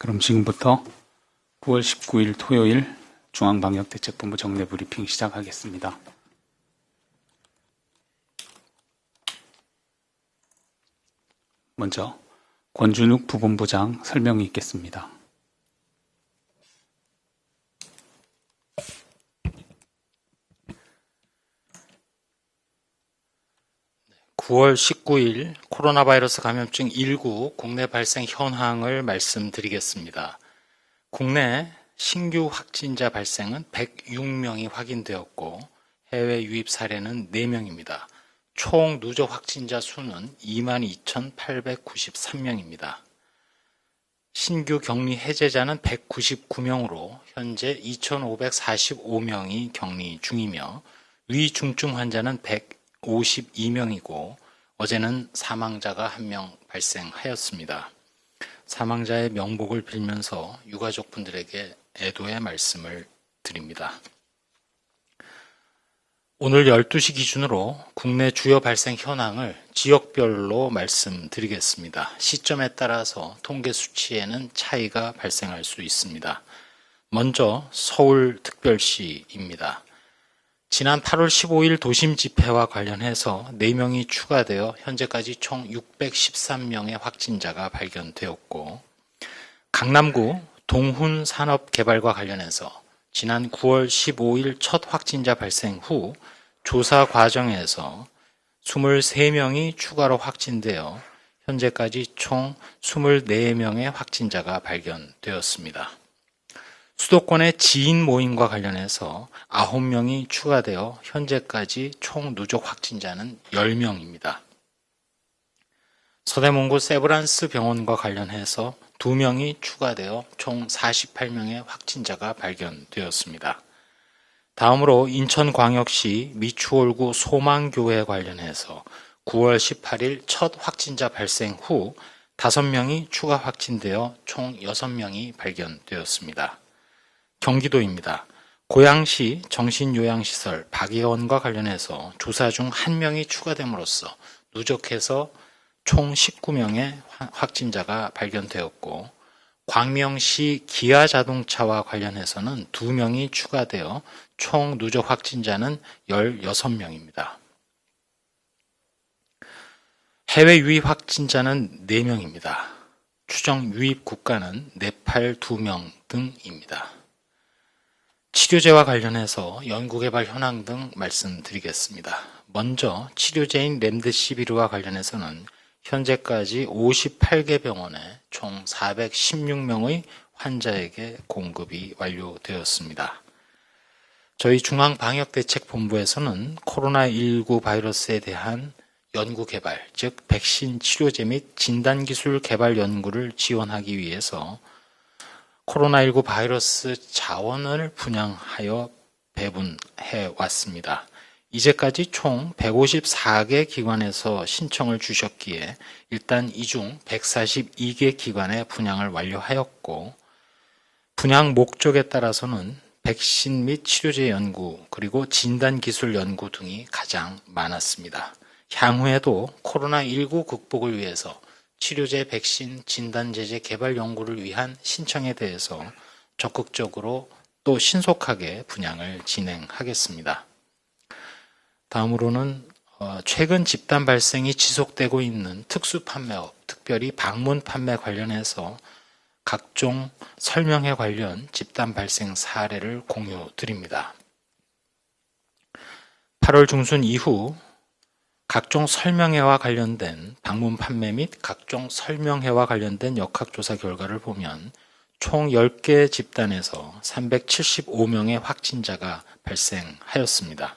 그럼 지금부터 9월 19일 토요일 중앙방역대책본부 정례 브리핑 시작하겠습니다. 먼저 권준욱 부본부장 설명이 있겠습니다. (9월 19일) 코로나 바이러스 감염증 19 국내 발생 현황을 말씀드리겠습니다. 국내 신규 확진자 발생은 106명이 확인되었고 해외 유입 사례는 4명입니다. 총 누적 확진자 수는 22,893명입니다. 신규 격리 해제자는 199명으로 현재 2,545명이 격리 중이며 위중증 환자는 152명이고 어제는 사망자가 1명 발생하였습니다. 사망자의 명복을 빌면서 유가족분들에게 애도의 말씀을 드립니다. 오늘 12시 기준으로 국내 주요 발생 현황을 지역별로 말씀드리겠습니다. 시점에 따라서 통계 수치에는 차이가 발생할 수 있습니다. 먼저 서울특별시입니다. 지난 8월 15일 도심 집회와 관련해서 4명이 추가되어 현재까지 총 613명의 확진자가 발견되었고, 강남구 동훈산업개발과 관련해서 지난 9월 15일 첫 확진자 발생 후 조사 과정에서 23명이 추가로 확진되어 현재까지 총 24명의 확진자가 발견되었습니다. 수도권의 지인 모임과 관련해서 9명이 추가되어 현재까지 총 누적 확진자는 10명입니다. 서대문구 세브란스 병원과 관련해서 2명이 추가되어 총 48명의 확진자가 발견되었습니다. 다음으로 인천광역시 미추홀구 소망교회 관련해서 9월 18일 첫 확진자 발생 후 5명이 추가 확진되어 총 6명이 발견되었습니다. 경기도입니다. 고양시 정신요양시설 박예원과 관련해서 조사 중 1명이 추가됨으로써 누적해서 총 19명의 확진자가 발견되었고, 광명시 기아자동차와 관련해서는 2명이 추가되어 총 누적 확진자는 16명입니다. 해외 유입 확진자는 4명입니다. 추정 유입 국가는 네팔 2명 등입니다. 치료제와 관련해서 연구개발 현황 등 말씀드리겠습니다. 먼저 치료제인 렘데시비르와 관련해서는 현재까지 58개 병원에 총 416명의 환자에게 공급이 완료되었습니다. 저희 중앙방역대책본부에서는 코로나19 바이러스에 대한 연구개발, 즉 백신 치료제 및 진단기술 개발 연구를 지원하기 위해서 코로나19 바이러스 자원을 분양하여 배분해 왔습니다. 이제까지 총 154개 기관에서 신청을 주셨기에 일단 이 중 142개 기관에 분양을 완료하였고, 분양 목적에 따라서는 백신 및 치료제 연구 그리고 진단기술 연구 등이 가장 많았습니다. 향후에도 코로나19 극복을 위해서 치료제, 백신, 진단제제 개발 연구를 위한 신청에 대해서 적극적으로 또 신속하게 분양을 진행하겠습니다. 다음으로는 최근 집단 발생이 지속되고 있는 특수 판매업, 특별히 방문 판매 관련해서 각종 설명회 관련 집단 발생 사례를 공유드립니다. 8월 중순 이후 각종 설명회와 관련된 방문 판매 및 각종 설명회와 관련된 역학조사 결과를 보면 총 10개 집단에서 375명의 확진자가 발생하였습니다.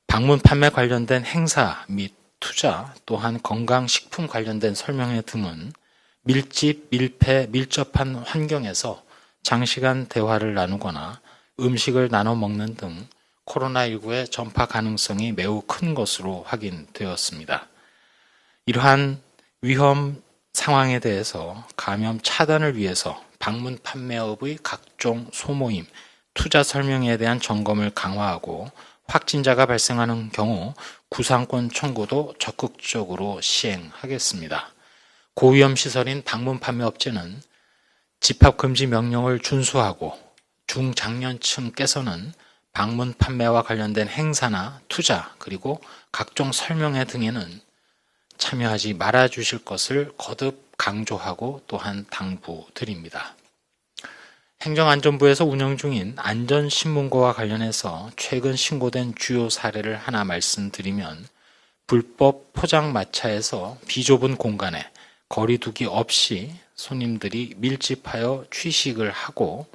방문 판매 관련된 행사 및 투자, 또한 건강식품 관련된 설명회 등은 밀집, 밀폐, 밀접한 환경에서 장시간 대화를 나누거나 음식을 나눠 먹는 등 코로나19의 전파 가능성이 매우 큰 것으로 확인되었습니다. 이러한 위험 상황에 대해서 감염 차단을 위해서 방문 판매업의 각종 소모임, 투자 설명회에 대한 점검을 강화하고 확진자가 발생하는 경우 구상권 청구도 적극적으로 시행하겠습니다. 고위험 시설인 방문 판매업체는 집합금지 명령을 준수하고 중장년층께서는 방문 판매와 관련된 행사나 투자 그리고 각종 설명회 등에는 참여하지 말아 주실 것을 거듭 강조하고 또한 당부드립니다. 행정안전부에서 운영 중인 안전신문고와 관련해서 최근 신고된 주요 사례를 하나 말씀드리면 불법 포장마차에서 비좁은 공간에 거리 두기 없이 손님들이 밀집하여 취식을 하고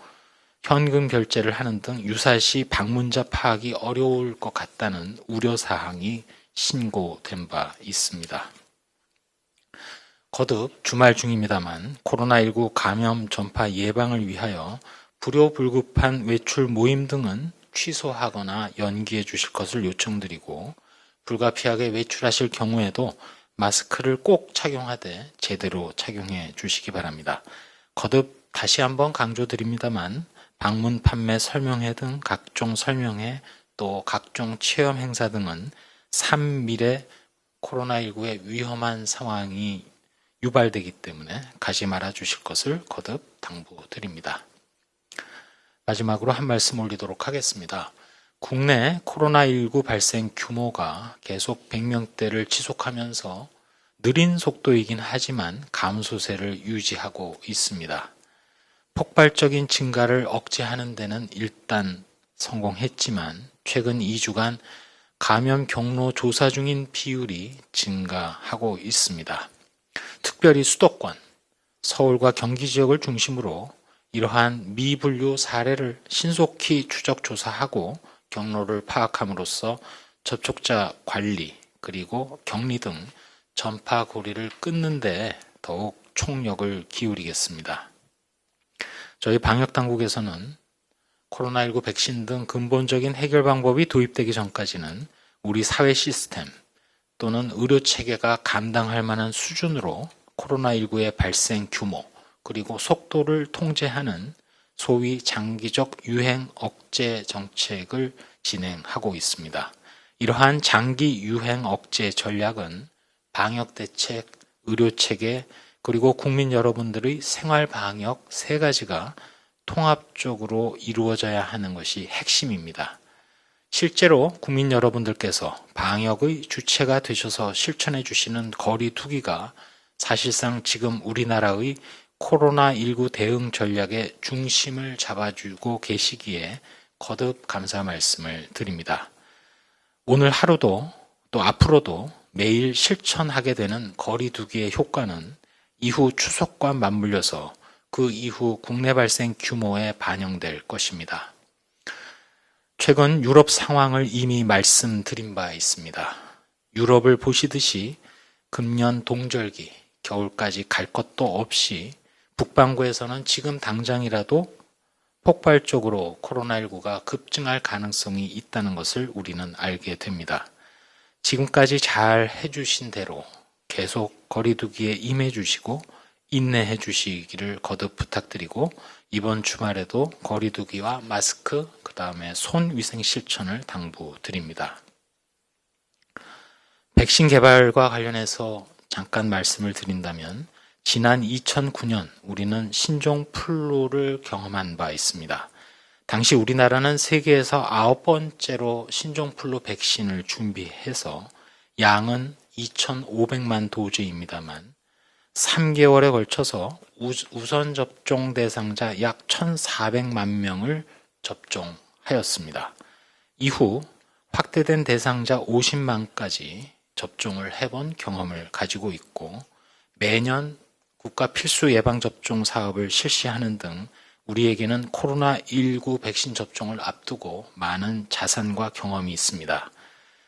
현금 결제를 하는 등 유사시 방문자 파악이 어려울 것 같다는 우려사항이 신고된 바 있습니다. 거듭 주말 중입니다만 코로나19 감염 전파 예방을 위하여 불효불급한 외출 모임 등은 취소하거나 연기해 주실 것을 요청드리고 불가피하게 외출하실 경우에도 마스크를 꼭 착용하되 제대로 착용해 주시기 바랍니다. 거듭 다시 한번 강조드립니다만 방문 판매 설명회 등 각종 설명회 또 각종 체험 행사 등은 산밀에 코로나19의 위험한 상황이 유발되기 때문에 가지 말아 주실 것을 거듭 당부드립니다. 마지막으로 한 말씀 올리도록 하겠습니다. 국내 코로나19 발생 규모가 계속 100명대를 지속하면서 느린 속도이긴 하지만 감소세를 유지하고 있습니다. 폭발적인 증가를 억제하는 데는 일단 성공했지만 최근 2주간 감염 경로 조사 중인 비율이 증가하고 있습니다. 특별히 수도권, 서울과 경기 지역을 중심으로 이러한 미분류 사례를 신속히 추적 조사하고 경로를 파악함으로써 접촉자 관리 그리고 격리 등 전파 고리를 끊는 데 더욱 총력을 기울이겠습니다. 저희 방역당국에서는 코로나19 백신 등 근본적인 해결 방법이 도입되기 전까지는 우리 사회 시스템 또는 의료체계가 감당할 만한 수준으로 코로나19의 발생 규모 그리고 속도를 통제하는 소위 장기적 유행 억제 정책을 진행하고 있습니다. 이러한 장기 유행 억제 전략은 방역대책, 의료체계, 그리고 국민 여러분들의 생활방역 세 가지가 통합적으로 이루어져야 하는 것이 핵심입니다. 실제로 국민 여러분들께서 방역의 주체가 되셔서 실천해 주시는 거리 두기가 사실상 지금 우리나라의 코로나19 대응 전략의 중심을 잡아주고 계시기에 거듭 감사 말씀을 드립니다. 오늘 하루도 또 앞으로도 매일 실천하게 되는 거리 두기의 효과는 이후 추석과 맞물려서 그 이후 국내 발생 규모에 반영될 것입니다. 최근 유럽 상황을 이미 말씀드린 바 있습니다. 유럽을 보시듯이 금년 동절기, 겨울까지 갈 것도 없이 북반구에서는 지금 당장이라도 폭발적으로 코로나19가 급증할 가능성이 있다는 것을 우리는 알게 됩니다. 지금까지 잘 해주신 대로 계속 거리두기에 임해 주시고 인내해 주시기를 거듭 부탁드리고 이번 주말에도 거리두기와 마스크, 그 다음에 손 위생 실천을 당부드립니다. 백신 개발과 관련해서 잠깐 말씀을 드린다면 지난 2009년 우리는 신종플루를 경험한 바 있습니다. 당시 우리나라는 세계에서 9번째로 신종플루 백신을 준비해서 양은 2,500만 도즈입니다만 3개월에 걸쳐서 우선 접종 대상자 약 1,400만 명을 접종하였습니다. 이후 확대된 대상자 50만까지 접종을 해본 경험을 가지고 있고 매년 국가 필수 예방접종 사업을 실시하는 등 우리에게는 코로나19 백신 접종을 앞두고 많은 자산과 경험이 있습니다.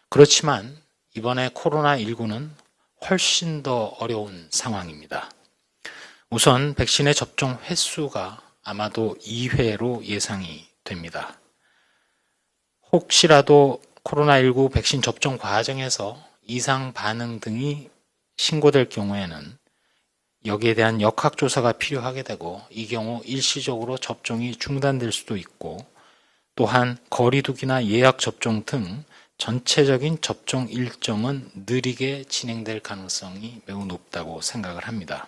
그렇지만 이번에 코로나19는 훨씬 더 어려운 상황입니다. 우선 백신의 접종 횟수가 아마도 2회로 예상이 됩니다. 혹시라도 코로나19 백신 접종 과정에서 이상 반응 등이 신고될 경우에는 여기에 대한 역학조사가 필요하게 되고 이 경우 일시적으로 접종이 중단될 수도 있고 또한 거리두기나 예약 접종 등 전체적인 접종 일정은 느리게 진행될 가능성이 매우 높다고 생각을 합니다.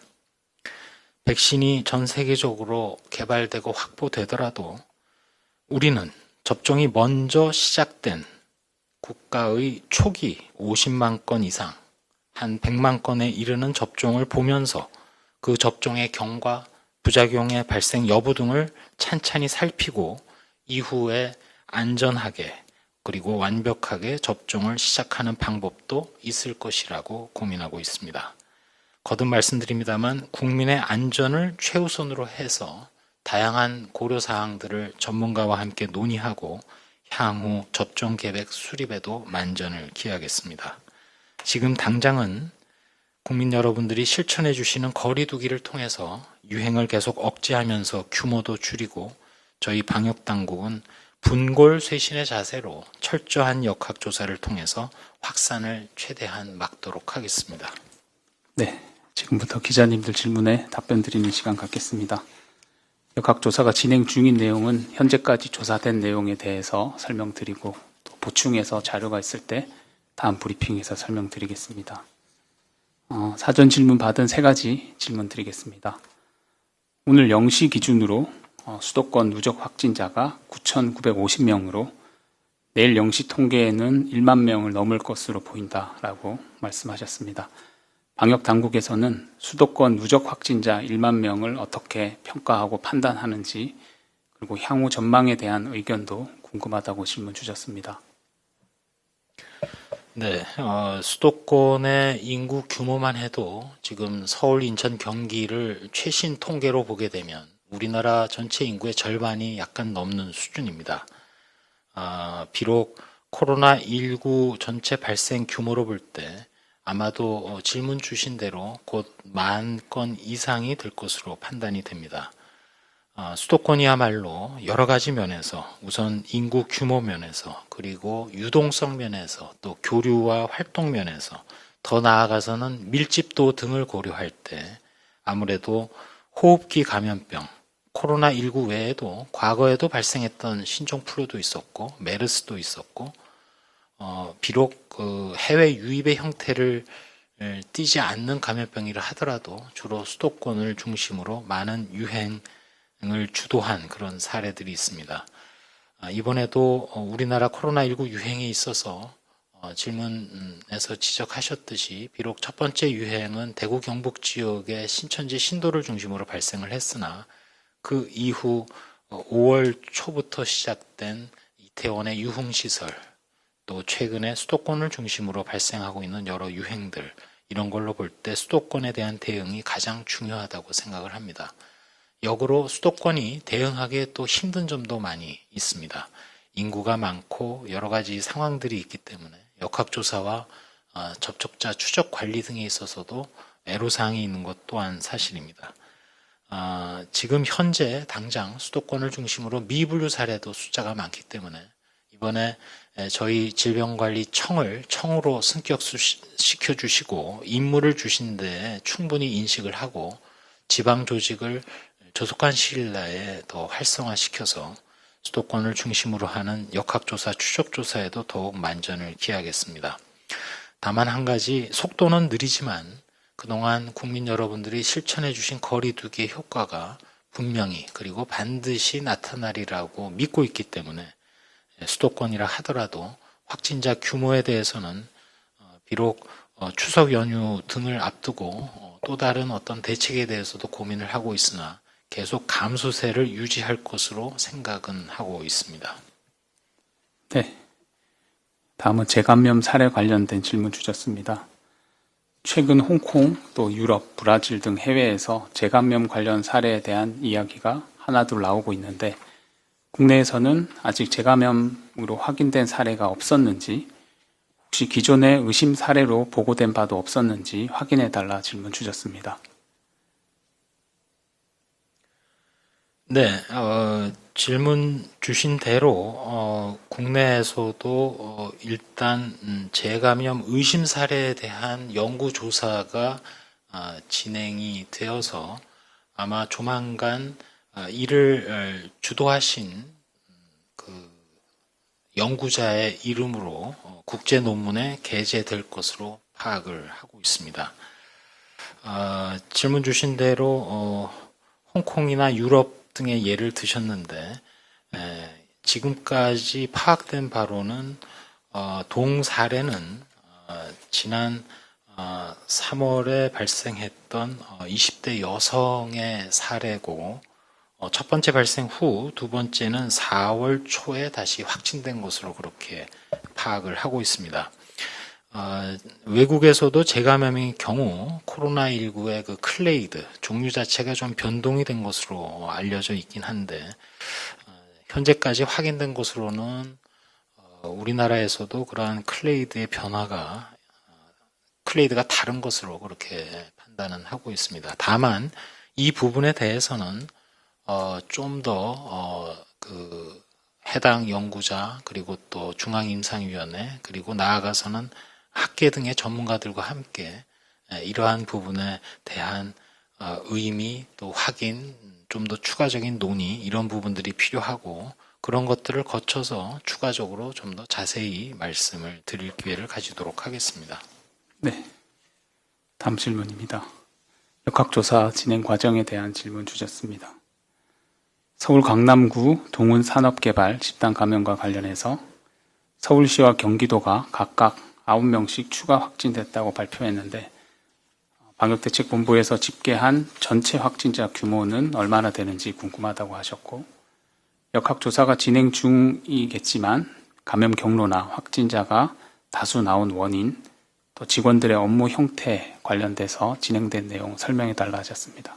백신이 전 세계적으로 개발되고 확보되더라도 우리는 접종이 먼저 시작된 국가의 초기 50만 건 이상, 한 100만 건에 이르는 접종을 보면서 그 접종의 경과, 부작용의 발생 여부 등을 찬찬히 살피고 이후에 안전하게 그리고 완벽하게 접종을 시작하는 방법도 있을 것이라고 고민하고 있습니다. 거듭 말씀드립니다만 국민의 안전을 최우선으로 해서 다양한 고려사항들을 전문가와 함께 논의하고 향후 접종 계획 수립에도 만전을 기하겠습니다. 지금 당장은 국민 여러분들이 실천해 주시는 거리 두기를 통해서 유행을 계속 억제하면서 규모도 줄이고 저희 방역당국은 분골쇄신의 자세로 철저한 역학조사를 통해서 확산을 최대한 막도록 하겠습니다. 네, 지금부터 기자님들 질문에 답변 드리는 시간 갖겠습니다. 역학조사가 진행 중인 내용은 현재까지 조사된 내용에 대해서 설명드리고 또 보충해서 자료가 있을 때 다음 브리핑에서 설명드리겠습니다. 사전 질문 받은 3가지 질문 드리겠습니다. 오늘 0시 기준으로 수도권 누적 확진자가 9,950명으로 내일 0시 통계에는 1만 명을 넘을 것으로 보인다라고 말씀하셨습니다. 방역당국에서는 수도권 누적 확진자 1만 명을 어떻게 평가하고 판단하는지 그리고 향후 전망에 대한 의견도 궁금하다고 질문 주셨습니다. 네, 수도권의 인구 규모만 해도 지금 서울, 인천, 경기를 최신 통계로 보게 되면 우리나라 전체 인구의 절반이 약간 넘는 수준입니다. 비록 코로나19 전체 발생 규모로 볼 때 아마도 질문 주신 대로 곧 10,000건 이상이 될 것으로 판단이 됩니다. 수도권이야말로 여러 가지 면에서 우선 인구 규모 면에서 그리고 유동성 면에서 또 교류와 활동 면에서 더 나아가서는 밀집도 등을 고려할 때 아무래도 호흡기 감염병, 코로나19 외에도 과거에도 발생했던 신종플루도 있었고 메르스도 있었고 비록 그 해외 유입의 형태를 띠지 않는 감염병이라 하더라도 주로 수도권을 중심으로 많은 유행을 주도한 그런 사례들이 있습니다. 이번에도 우리나라 코로나19 유행에 있어서 질문에서 지적하셨듯이 비록 첫 번째 유행은 대구 경북 지역의 신천지 신도를 중심으로 발생을 했으나 그 이후 5월 초부터 시작된 이태원의 유흥시설 또 최근에 수도권을 중심으로 발생하고 있는 여러 유행들 이런 걸로 볼 때 수도권에 대한 대응이 가장 중요하다고 생각을 합니다. 역으로 수도권이 대응하기에 또 힘든 점도 많이 있습니다. 인구가 많고 여러 가지 상황들이 있기 때문에 역학조사와 접촉자 추적 관리 등에 있어서도 애로사항이 있는 것 또한 사실입니다. 지금 현재 당장 수도권을 중심으로 미분류 사례도 숫자가 많기 때문에 이번에 저희 질병관리청을 청으로 승격시켜 주시고 임무를 주신 데 충분히 인식을 하고 지방 조직을 조속한 시일 내에 더 활성화시켜서 수도권을 중심으로 하는 역학조사, 추적조사에도 더욱 만전을 기하겠습니다. 다만 한 가지 속도는 느리지만 그동안 국민 여러분들이 실천해 주신 거리 두기의 효과가 분명히 그리고 반드시 나타나리라고 믿고 있기 때문에 수도권이라 하더라도 확진자 규모에 대해서는 비록 추석 연휴 등을 앞두고 또 다른 어떤 대책에 대해서도 고민을 하고 있으나 계속 감소세를 유지할 것으로 생각은 하고 있습니다. 네, 다음은 재감염 사례 관련된 질문 주셨습니다. 최근 홍콩, 또 유럽, 브라질 등 해외에서 재감염 관련 사례에 대한 이야기가 하나둘 나오고 있는데 국내에서는 아직 재감염으로 확인된 사례가 없었는지 혹시 기존의 의심 사례로 보고된 바도 없었는지 확인해달라 질문 주셨습니다. 네, 질문 주신 대로 국내에서도 일단 재감염 의심 사례에 대한 연구 조사가 진행이 되어서 아마 조만간 이를 주도하신 그 연구자의 이름으로 국제 논문에 게재될 것으로 파악을 하고 있습니다. 질문 주신 대로 홍콩이나 유럽 등의 예를 드셨는데 지금까지 파악된 바로는 동사례는 지난 3월에 발생했던 20대 여성의 사례고 첫 번째 발생 후 두 번째는 4월 초에 다시 확진된 것으로 그렇게 파악을 하고 있습니다. 외국에서도 재감염의 경우 코로나19의 그 클레이드 종류 자체가 좀 변동이 된 것으로 알려져 있긴 한데 현재까지 확인된 것으로는 우리나라에서도 그러한 클레이드의 변화가 클레이드가 다른 것으로 그렇게 판단은 하고 있습니다. 다만 이 부분에 대해서는 좀 더 해당 연구자 그리고 또 중앙임상위원회 그리고 나아가서는 학계 등의 전문가들과 함께 이러한 부분에 대한 의미 또 확인 좀 더 추가적인 논의 이런 부분들이 필요하고 그런 것들을 거쳐서 추가적으로 좀 더 자세히 말씀을 드릴 기회를 가지도록 하겠습니다. 네. 다음 질문입니다. 역학조사 진행 과정에 대한 질문 주셨습니다. 서울 강남구 동훈산업개발 집단 감염과 관련해서 서울시와 경기도가 각각 9명씩 추가 확진됐다고 발표했는데 방역대책본부에서 집계한 전체 확진자 규모는 얼마나 되는지 궁금하다고 하셨고 역학조사가 진행 중이겠지만 감염 경로나 확진자가 다수 나온 원인 또 직원들의 업무 형태 관련돼서 진행된 내용 설명해 달라 하셨습니다.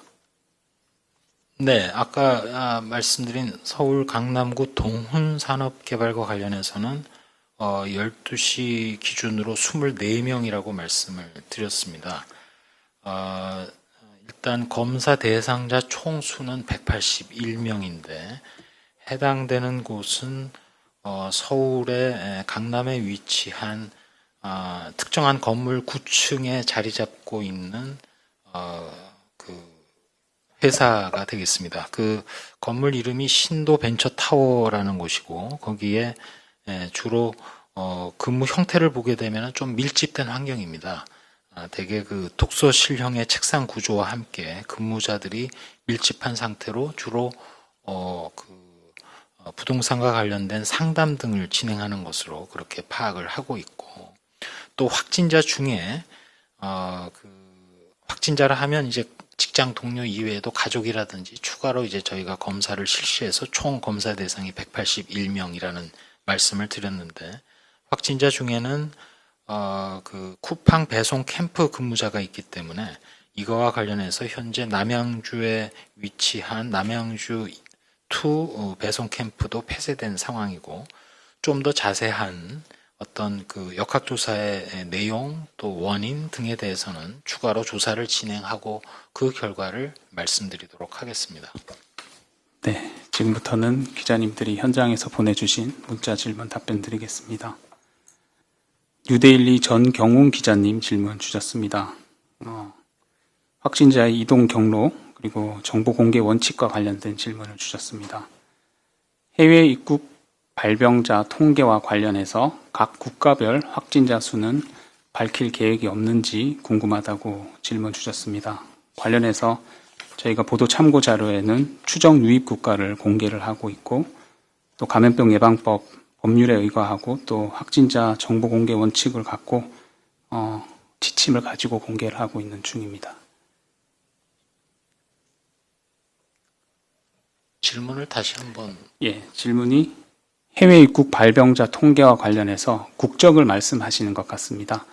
네, 아까 말씀드린 서울 강남구 동훈산업개발과 관련해서는 12시 기준으로 24명이라고 말씀을 드렸습니다. 일단 검사 대상자 총수는 181명인데 해당되는 곳은 서울의 강남에 위치한 특정한 건물 9층에 자리 잡고 있는 그 회사가 되겠습니다. 그 건물 이름이 신도 벤처타워라는 곳이고 거기에 주로 근무 형태를 보게 되면 좀 밀집된 환경입니다. 대개 그 독서실형의 책상 구조와 함께 근무자들이 밀집한 상태로 주로 부동산과 관련된 상담 등을 진행하는 것으로 그렇게 파악을 하고 있고 또 확진자 중에 확진자라 하면 이제 직장 동료 이외에도 가족이라든지 추가로 이제 저희가 검사를 실시해서 총 검사 대상이 181명이라는 말씀을 드렸는데 확진자 중에는 그 쿠팡 배송 캠프 근무자가 있기 때문에 이거와 관련해서 현재 남양주에 위치한 남양주 2 배송 캠프도 폐쇄된 상황이고 좀 더 자세한 어떤 그 역학조사의 내용 또 원인 등에 대해서는 추가로 조사를 진행하고 그 결과를 말씀드리도록 하겠습니다. 네, 지금부터는 기자님들이 현장에서 보내주신 문자 질문 답변 드리겠습니다. 뉴데일리 전경훈 기자님 질문 주셨습니다. 확진자의 이동 경로 그리고 정보 공개 원칙과 관련된 질문을 주셨습니다. 해외 입국 발병자 통계와 관련해서 각 국가별 확진자 수는 밝힐 계획이 없는지 궁금하다고 질문 주셨습니다. 관련해서 저희가 보도 참고 자료에는 추정 유입 국가를 공개를 하고 있고 또 감염병 예방법 법률에 의거하고 또 확진자 정보 공개 원칙을 갖고 지침을 가지고 공개를 하고 있는 중입니다. 질문을 다시 한번. 예, 질문이 해외 입국 발병자 통계와 관련해서 국적을 말씀하시는 것 같습니다.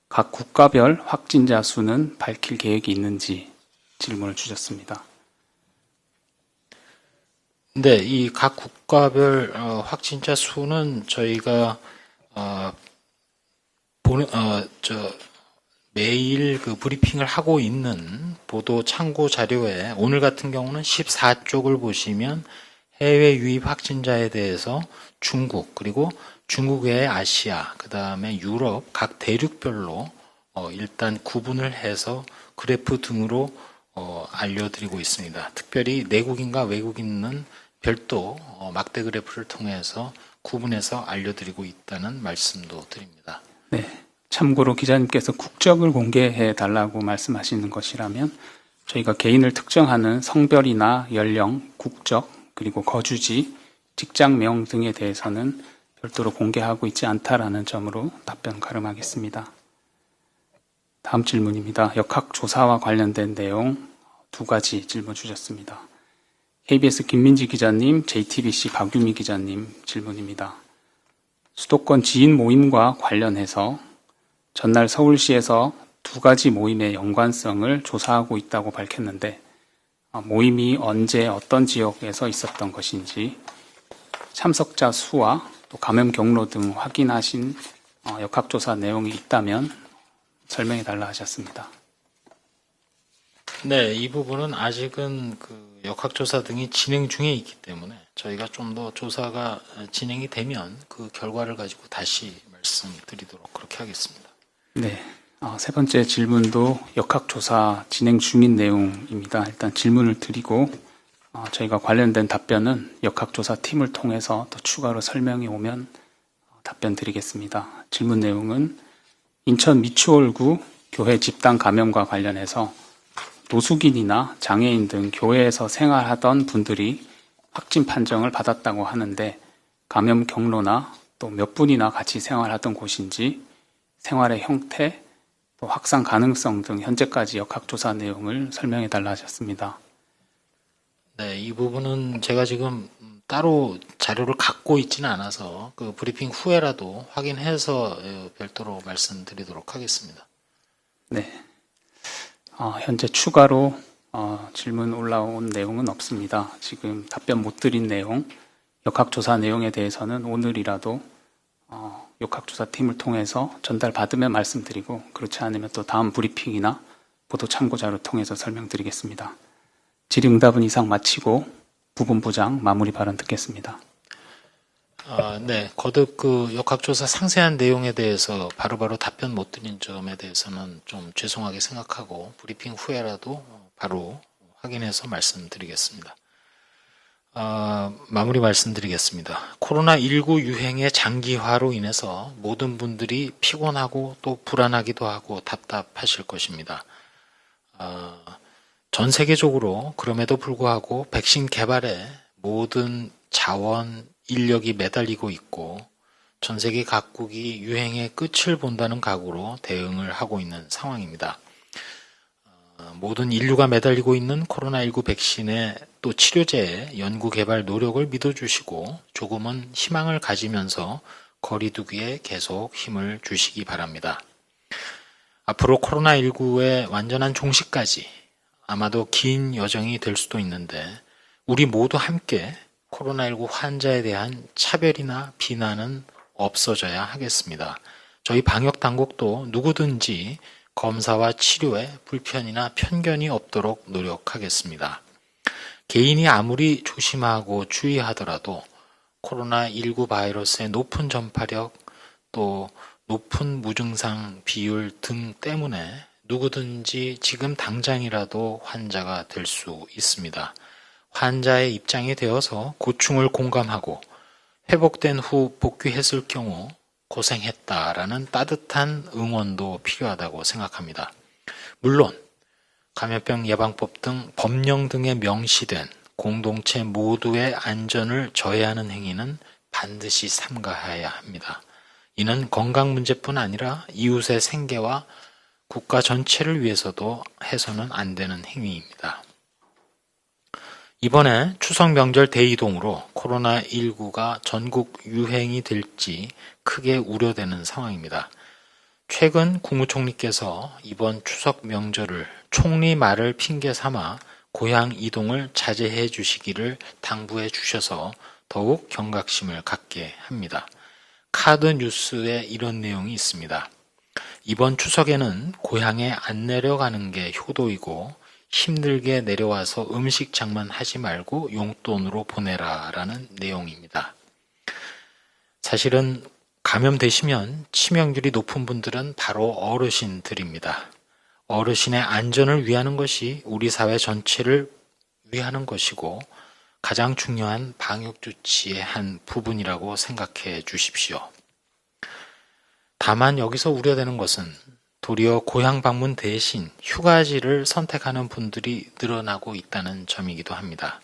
각 국가별 확진자 수는 밝힐 계획이 있는지 질문을 주셨습니다. 네, 이 각 국가별 확진자 수는 저희가 매일 그 브리핑을 하고 있는 보도 참고 자료에 오늘 같은 경우는 14쪽을 보시면 해외 유입 확진자에 대해서 중국 그리고 중국 외의 아시아 그 다음에 유럽 각 대륙별로 일단 구분을 해서 그래프 등으로 알려드리고 있습니다. 특별히 내국인과 외국인은 별도 막대 그래프를 통해서 구분해서 알려드리고 있다는 말씀도 드립니다. 네, 참고로 기자님께서 국적을 공개해 달라고 말씀하시는 것이라면 저희가 개인을 특정하는 성별이나 연령, 국적, 그리고 거주지, 직장명 등에 대해서는 별도로 공개하고 있지 않다라는 점으로 답변 가름하겠습니다. 다음 질문입니다. 역학조사와 관련된 내용 두 가지 질문 주셨습니다. KBS 김민지 기자님, JTBC 박유미 기자님 질문입니다. 수도권 지인 모임과 관련해서 전날 서울시에서 두 가지 모임의 연관성을 조사하고 있다고 밝혔는데 모임이 언제 어떤 지역에서 있었던 것인지 참석자 수와 또 감염 경로 등 확인하신 역학조사 내용이 있다면 설명해 달라 하셨습니다. 네, 이 부분은 아직은 그 역학조사 등이 진행 중에 있기 때문에 저희가 좀 더 조사가 진행이 되면 그 결과를 가지고 다시 말씀드리도록 그렇게 하겠습니다. 네. 세 번째 질문도 역학조사 진행 중인 내용입니다. 일단 질문을 드리고 저희가 관련된 답변은 역학조사 팀을 통해서 또 추가로 설명이 오면 답변 드리겠습니다. 질문 내용은 인천 미추홀구 교회 집단 감염과 관련해서 노숙인이나 장애인 등 교회에서 생활하던 분들이 확진 판정을 받았다고 하는데 감염 경로나 또 몇 분이나 같이 생활하던 곳인지 생활의 형태, 또 확산 가능성 등 현재까지 역학조사 내용을 설명해 달라 하셨습니다. 네, 이 부분은 제가 지금 따로 자료를 갖고 있지는 않아서 그 브리핑 후에라도 확인해서 별도로 말씀드리도록 하겠습니다. 네. 현재 추가로 질문 올라온 내용은 없습니다. 지금 답변 못 드린 내용, 역학조사 내용에 대해서는 오늘이라도 역학조사팀을 통해서 전달받으면 말씀드리고 그렇지 않으면 또 다음 브리핑이나 보도 참고자료를 통해서 설명드리겠습니다. 질의응답은 이상 마치고 부본부장 마무리 발언 듣겠습니다. 네, 거듭 그 역학조사 상세한 내용에 대해서 바로바로 답변 못 드린 점에 대해서는 좀 죄송하게 생각하고 브리핑 후에라도 바로 확인해서 말씀드리겠습니다. 마무리 말씀드리겠습니다. 코로나19 유행의 장기화로 인해서 모든 분들이 피곤하고 또 불안하기도 하고 답답하실 것입니다. 전 세계적으로 그럼에도 불구하고 백신 개발에 모든 자원, 인력이 매달리고 있고 전 세계 각국이 유행의 끝을 본다는 각오로 대응을 하고 있는 상황입니다. 모든 인류가 매달리고 있는 코로나19 백신의 또 치료제의 연구 개발 노력을 믿어주시고 조금은 희망을 가지면서 거리두기에 계속 힘을 주시기 바랍니다. 앞으로 코로나19의 완전한 종식까지 아마도 긴 여정이 될 수도 있는데 우리 모두 함께 코로나19 환자에 대한 차별이나 비난은 없어져야 하겠습니다. 저희 방역 당국도 누구든지 검사와 치료에 불편이나 편견이 없도록 노력하겠습니다. 개인이 아무리 조심하고 주의하더라도 코로나19 바이러스의 높은 전파력 또 높은 무증상 비율 등 때문에 누구든지 지금 당장이라도 환자가 될 수 있습니다. 환자의 입장이 되어서 고충을 공감하고 회복된 후 복귀했을 경우 고생했다라는 따뜻한 응원도 필요하다고 생각합니다. 물론 감염병 예방법 등 법령 등에 명시된 공동체 모두의 안전을 저해하는 행위는 반드시 삼가해야 합니다. 이는 건강 문제뿐 아니라 이웃의 생계와 국가 전체를 위해서도 해서는 안 되는 행위입니다. 이번에 추석 명절 대이동으로 코로나19가 전국 유행이 될지 크게 우려되는 상황입니다. 최근 국무총리께서 이번 추석 명절을 총리 말을 핑계 삼아 고향 이동을 자제해 주시기를 당부해 주셔서 더욱 경각심을 갖게 합니다. 카드 뉴스에 이런 내용이 있습니다. 이번 추석에는 고향에 안 내려가는 게 효도이고 힘들게 내려와서 음식 장만하지 말고 용돈으로 보내라 라는 내용입니다. 사실은 감염되시면 치명률이 높은 분들은 바로 어르신들입니다. 어르신의 안전을 위하는 것이 우리 사회 전체를 위하는 것이고 가장 중요한 방역 조치의 한 부분이라고 생각해 주십시오. 다만 여기서 우려되는 것은 도리어 고향 방문 대신 휴가지를 선택하는 분들이 늘어나고 있다는 점이기도 합니다.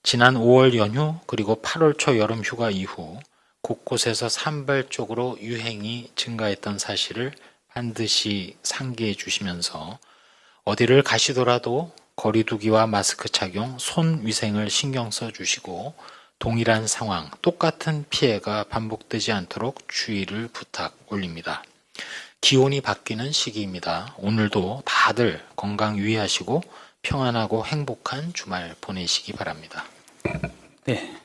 지난 5월 연휴 그리고 8월 초 여름 휴가 이후 곳곳에서 산발적으로 유행이 증가했던 사실을 반드시 상기해 주시면서 어디를 가시더라도 거리두기와 마스크 착용, 손 위생을 신경 써 주시고 동일한 상황, 똑같은 피해가 반복되지 않도록 주의를 부탁 올립니다. 기온이 바뀌는 시기입니다. 오늘도 다들 건강 유의하시고 평안하고 행복한 주말 보내시기 바랍니다. 네.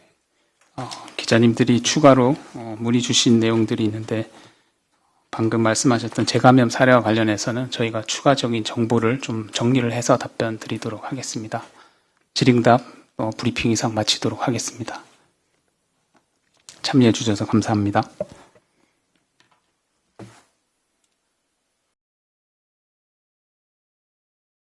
기자님들이 추가로 문의 주신 내용들이 있는데 방금 말씀하셨던 재감염 사례와 관련해서는 저희가 추가적인 정보를 좀 정리를 해서 답변 드리도록 하겠습니다. 질의응답 브리핑 이상 마치도록 하겠습니다. 참여해 주셔서 감사합니다.